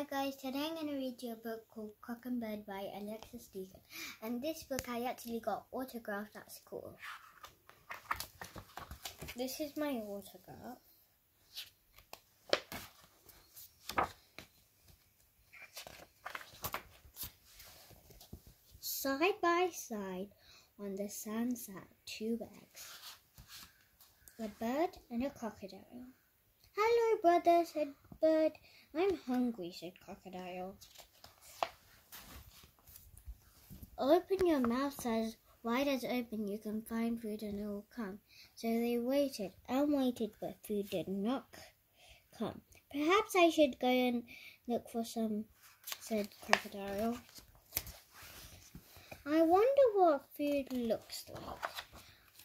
guys, today I'm going to read you a book called Croc and Bird by Alexis Deacon. And this book I actually got autographed at school. This is my autograph. Side by side on the sand sat two bags, a bird and a crocodile. "Hello, brother," said Bird. "I'm hungry," said Crocodile. "Open your mouth as wide as open, you can find food and it will come." So they waited and waited, but food did not come. "Perhaps I should go and look for some," said Crocodile. "I wonder what food looks like.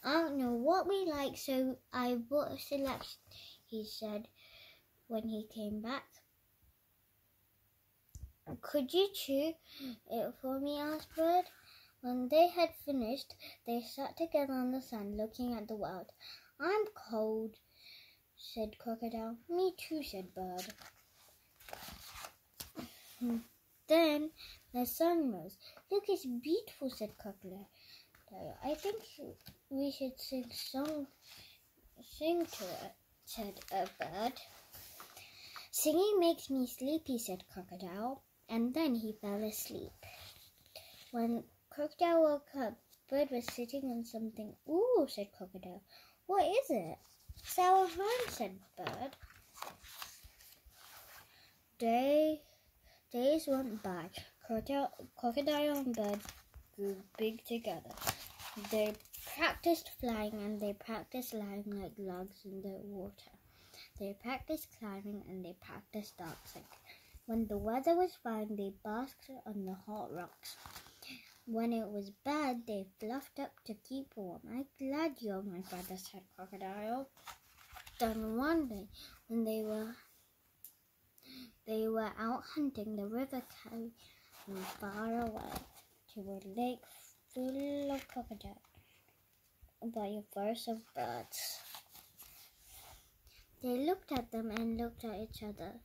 I don't know what we like, so I bought a selection," he said when he came back. "Could you chew it for me?" asked Bird. When they had finished, they sat together on the sand looking at the world. "I'm cold," said Crocodile. "Me too," said Bird. Then the sun rose. "Look, it's beautiful," said Crocodile. "I think we should sing to it," said a bird. "Singing makes me sleepy," said Crocodile, and then he fell asleep. When Crocodile woke up, Bird was sitting on something. "Ooh," said Crocodile. "What is it?" "It's our home," said Bird. Days went by. Crocodile and Bird grew big together. They practiced flying and they practiced lying like logs in the water. They practiced climbing and they practiced dancing. When the weather was fine, they basked on the hot rocks. When it was bad, they fluffed up to keep warm. "I'm glad you're my brother," said Crocodile. Then one day, when they were out hunting, the river came far away to a lake full of crocodiles by a forest of birds. They looked at them and looked at each other.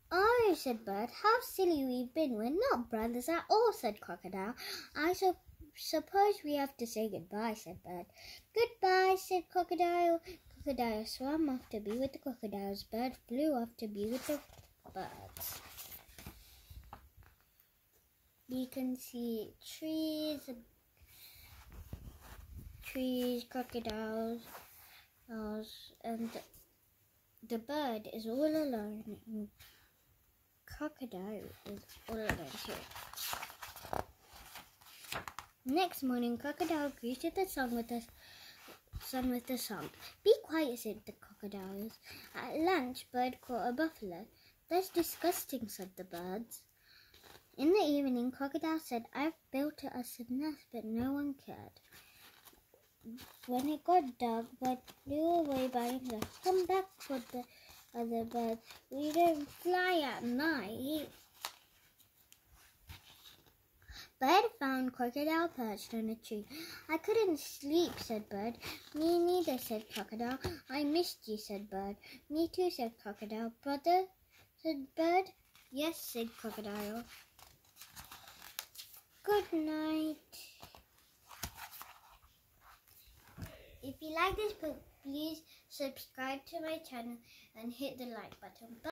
"Oh," said Bird, "how silly we've been. We're not brothers at all," said Crocodile. "I suppose we have to say goodbye," said Bird. "Goodbye," said Crocodile. Crocodile swam off to be with the crocodiles. Bird flew off to be with the birds. You can see trees, crocodiles, and the bird is all alone, and Crocodile is all alone too. Next morning, Crocodile greeted the sun with a song. "Be quiet," said the crocodiles. At lunch, Bird caught a buffalo. "That's disgusting," said the birds. In the evening, Crocodile said, "I've built us a nest, but no one cared." When it got dark, Bird flew away by himself. "Come back," said the other birds. "We don't fly at night." Bird found Crocodile perched on a tree. "I couldn't sleep," said Bird. "Me neither," said Crocodile. "I missed you," said Bird. "Me too," said Crocodile. "Brother?" said Bird. "Yes," said Crocodile. Good night. If you like this book, please subscribe to my channel and hit the like button. Bye.